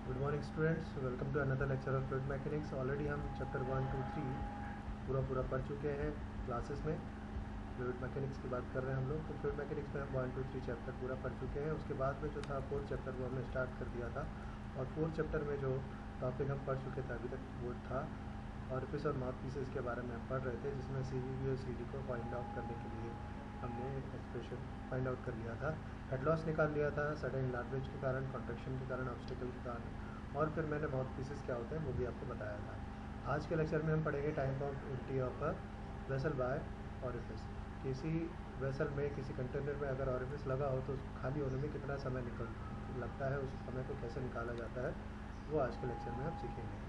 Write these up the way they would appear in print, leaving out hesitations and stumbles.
Good morning students, welcome to another lecture of fluid mechanics. Already हम chapter 1, 2, 3 पूरा पढ़ चुके हैं क्लासेस में। फ्लूइड मैकेनिक्स की बात कर रहे हैं हम लोग। तो फ्लूइड मैकेनिक्स में हम 1, 2, 3 चैप्टर पूरा पढ़ चुके हैं। उसके बाद में जो था फोर्थ चैप्टर वो हमने स्टार्ट कर दिया था, और फोर्थ चैप्टर में जो टॉपिक हम पढ़ चुके थे अभी तक वो था ऑरिफिस और माउथ पीसेस के बारे में हम पढ़ रहे थे, जिसमें CVB और CD को फाइंड आउट करने के लिए हमने एक्सप्रेशन फाइंड आउट कर लिया था, हेड लॉस निकाल लिया था सडन लार्वेज के कारण, कॉन्ट्रैक्शन के कारण, ऑब्स्टिकल के कारण, और फिर मैंने माउथ पीसेस क्या होते हैं वो भी आपको बताया था। आज के लेक्चर में हम पढ़ेंगे time of empty of a vessel by orifice. किसी वेसल में, किसी कंटेनर में अगर ऑरिफिस लगा हो तो उसको खाली होने में कितना समय लगता है, उस समय को कैसे निकाला जाता है, वो आज के लेक्चर में हम सीखेंगे।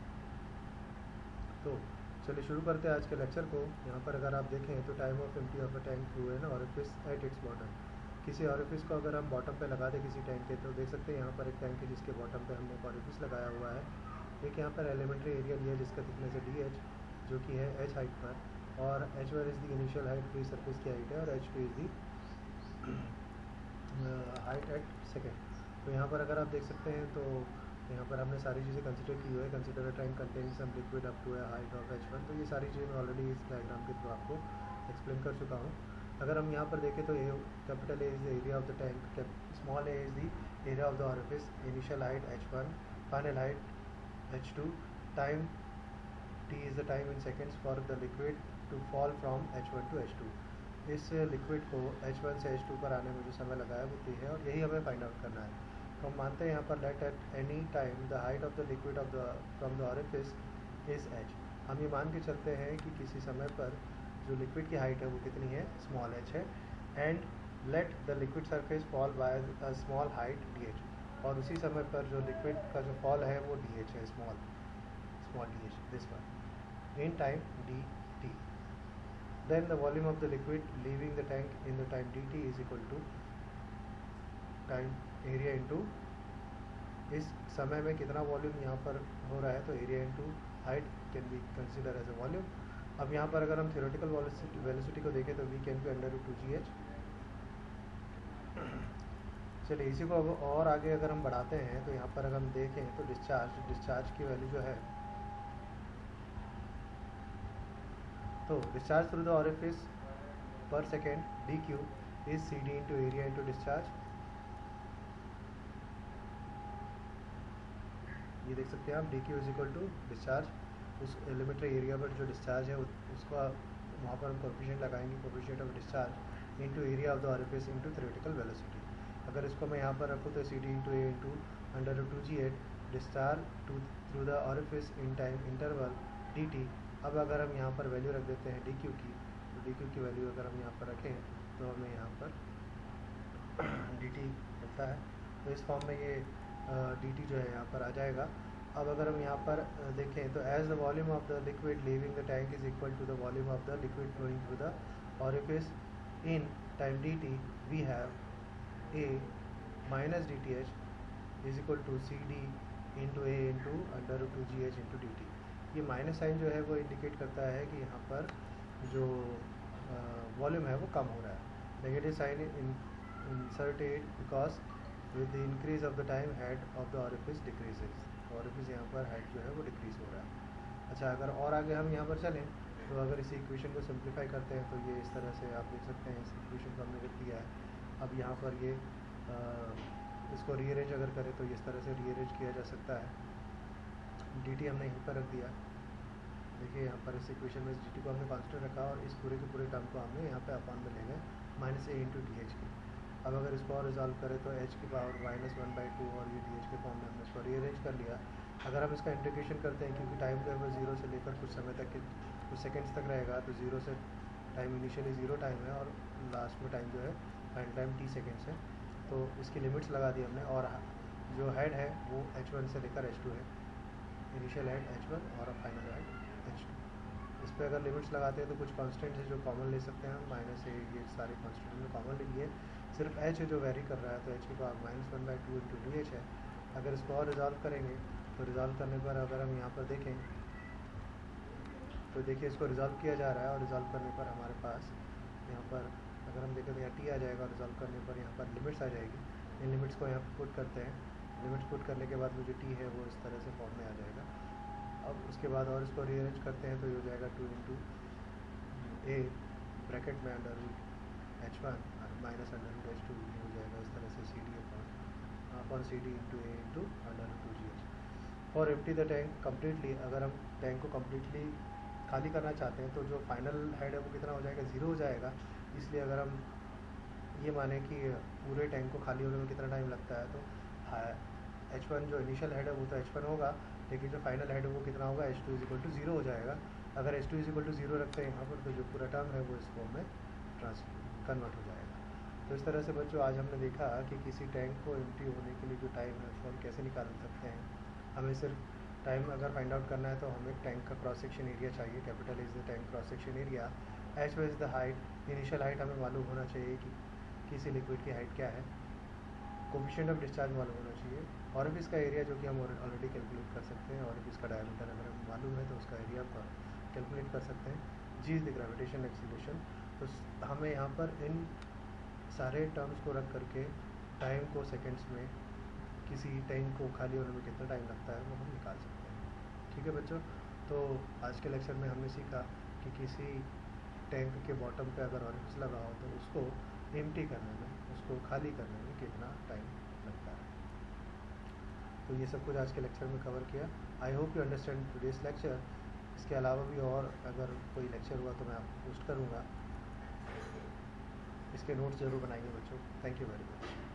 तो चलिए शुरू करते हैं आज के लेक्चर को। यहाँ पर अगर आप देखें तो time of empty of a tank through an orifice at its bottom. किसी ऑरिफिस को अगर हम बॉटम पे लगा दें किसी टैंक के, तो देख सकते हैं यहाँ पर एक टैंक है जिसके बॉटम पे हमने एक ऑरिफिस लगाया हुआ है। एक यहाँ पर एलिमेंट्री एरिया लिया जिसका थिकनेस है DH, जो कि है H हाइट पर, और H1 is the initial height, free surface की हाइट है, और H2 is the height at second. तो यहाँ पर अगर आप देख सकते हैं तो यहाँ पर हमने सारी चीज़ें कंसिडर की हुई है। Consider a tank containing some liquid up to a height of H1। तो ये सारी चीज़ें मैं ऑलरेडी इस डायग्राम के थ्रू आपको एक्सप्लेन कर चुका हूँ। अगर हम यहाँ पर देखें तो capital A is the area of the tank, small a is the area of the orifice, initial height H1, final height H2, time T is the time in seconds for the liquid to fall from H1 to H2। इस liquid को H1 से H2 पर आने में जो समय लगा है वो T है, और यही हमें फाइंड आउट करना है। तो हम मानते हैं यहाँ पर let at any time the height of the liquid of the from the orifice is H। हम ये मान के चलते हैं कि किसी समय पर जो लिक्विड की हाइट है वो कितनी है, स्मॉल h है, and let the liquid surface fall bye a small height DH। और उसी समय पर जो लिक्विड का जो फॉल है वो DH है, small DH, this one, in time dt. Then the volume of the liquid leaving the tank in the time dt is equal to time area into, इस समय में कितना वॉल्यूम यहाँ पर हो रहा है, तो area into height can be consider as a volume. अब यहाँ पर अगर हम थ्योरेटिकल वेलोसिटी को देखें तो V can be under root 2GH। चलिए इसी को अब और आगे अगर हम बढ़ाते हैं तो यहाँ पर अगर हम देखें तो डिस्चार्ज की वैल्यू जो है, तो discharge through the orifice per second dq is CD into area into discharge. ये देख सकते हैं आप, dq is equal to discharge, उस एलिमेंट्री एरिया पर जो डिस्चार्ज है उसका वहाँ पर हम कोफिशिएंट लगाएंगे, coefficient of discharge into area of the orifice into theoretical velocity. अगर इसको मैं यहाँ पर रखूँ तो CD into A into under root 2G8 discharge through the orifice in time interval dt। अब अगर हम यहाँ पर वैल्यू रख देते हैं dq की, तो dq की वैल्यू अगर हम यहाँ पर रखें तो हमें यहाँ पर dt मिलता है। तो इस फॉर्म में ये dt जो है यहाँ पर आ जाएगा। अब अगर हम यहाँ पर देखें तो as the volume of the liquid leaving the tank is equal to the volume of the liquid flowing through the orifice in time dt, we have a minus DTH is equal to CD into A into under root 2GH into dt। ये minus sign जो है वो indicate करता है कि यहाँ पर जो वॉल्यूम है वो कम हो रहा है। Negative sign inserted because with the increase of the time head of the orifice decreases. Orifice यहाँ पर हेड जो है वो डिक्रीज हो रहा है। अच्छा, अगर और आगे हम यहाँ पर चलें तो अगर इस इक्वेशन को सिंप्लीफाई करते हैं तो ये इस तरह से आप देख सकते हैं, इस इक्वेशन को हमने लिख दिया है। अब यहाँ पर ये इसको रीअरेंज अगर करें तो इस तरह से रीअरेंज किया जा सकता है। dt हमने यहीं पर रख दिया, देखिए यहाँ पर इस इक्वेशन में इस dt को हमने कांस्टेंट रखा, और इस पूरे के पूरे टर्म को हमने यहाँ पे अपॉन में ले गए minus a into D H की। अब अगर इसको और रिजॉल्व करें तो h की पावर -1/2, और ये डी एच के फॉर्म में हमने इसको रीअरेंज कर लिया। अगर हम इसका इंटीग्रेशन करते हैं, क्योंकि टाइम जो है वो 0 से लेकर कुछ समय तक के कुछ सेकेंड्स तक रहेगा, तो 0 से टाइम इनिशियली 0 टाइम है, और लास्ट में टाइम जो है फाइनल टाइम t सेकेंड्स है। तो इसकी लिमिट्स लगा दी हमने, और जो हेड है वो H1 से लेकर H2 है, इनिशियल हेड H1 और फाइनल हेड H2। इस पर अगर लिमिट्स लगाते हैं तो कुछ कांस्टेंट है जो कॉमन ले सकते हैं हम, -a, ये सारे कांस्टेंट में कॉमन ले लिए, सिर्फ h है जो वेरी कर रहा है, तो h की पावर -1/2 इंटू डी है। अगर इसको और रिजॉल्व करेंगे तो रिजॉल्व करने पर अगर हम यहाँ पर देखें तो देखिए इसको रिजॉल्व किया जा रहा है, और रिजॉल्व करने पर हमारे पास यहाँ पर अगर हम देखें तो यहाँ t आ जाएगा, और रिजॉल्व करने पर यहाँ पर लिमिट्स आ जाएगी। इन लिमिट्स को यहाँ पर पुट करते हैं लिमिट्स पुट करने के बाद वो जो टी है वो इस तरह से फॉर्म में आ जाएगा। अब उसके बाद और इसको रीअरेंज करते हैं तो ये हो जाएगा 2 इंटू ए ब्रैकेट में under root H1 minus under root H2, ये हो जाएगा इस तरह से C D upon C D into A into under root 2GH। For empty the tank completely, अगर हम टैंक को कम्प्लीटली खाली करना चाहते हैं तो जो फाइनल हेड है वो कितना हो जाएगा, 0 हो जाएगा। इसलिए अगर हम ये माने कि पूरे टैंक को खाली होने में कितना टाइम लगता है, तो H1 जो इनिशियल हेड है वो तो H1 होगा, लेकिन जो फाइनल हेड है वो कितना होगा, H2 इज इक्वल टू 0 हो जाएगा। अगर H2 इज इक्वल टू 0 रखते हैं यहाँ पर तो जो पूरा टर्म है वो इस फॉर्म में कन्वर्ट हो जाएगा। तो इस तरह से बच्चों आज हमने देखा कि किसी टैंक को एम्प्टी होने के लिए जो टाइम है उसको हम कैसे निकाल सकते हैं। हमें सिर्फ टाइम अगर फाइंड आउट करना है तो हमें टैंक का क्रॉस सेक्शन एरिया चाहिए, capital is the tank cross section area, H is the height, initial height हमें मालूम होना चाहिए कि किसी लिक्विड की हाइट क्या है, कोफिशिएंट ऑफ डिस्चार्ज मालूम होना चाहिए, ऑरिफिस का एरिया जो कि हम ऑलरेडी कैलकुलेट कर सकते हैं, ऑरिफिस का डायमीटर अगर हमें मालूम है तो उसका एरिया कैलकुलेट कर सकते हैं, जी इज द ग्रेविटेशन एक्सीलरेशन। तो हमें यहाँ पर इन सारे टर्म्स को रख करके टाइम को सेकेंड्स में, किसी टैंक को खाली होने में कितना टाइम लगता है वो हम निकाल सकते हैं। ठीक है बच्चों, तो आज के लेक्चर में हमने सीखा कि किसी टैंक के बॉटम पे अगर ऑरिफिस लगा हो तो उसको एम्प्टी करने में, उसको खाली करने में कितना टाइम लगता है। तो ये सब कुछ आज के लेक्चर में कवर किया। I hope you understand today's lecture. इसके अलावा भी और अगर कोई लेक्चर हुआ तो मैं आपको पोस्ट करूँगा। इसके नोट्स ज़रूर बनाइए बच्चों। Thank you very much.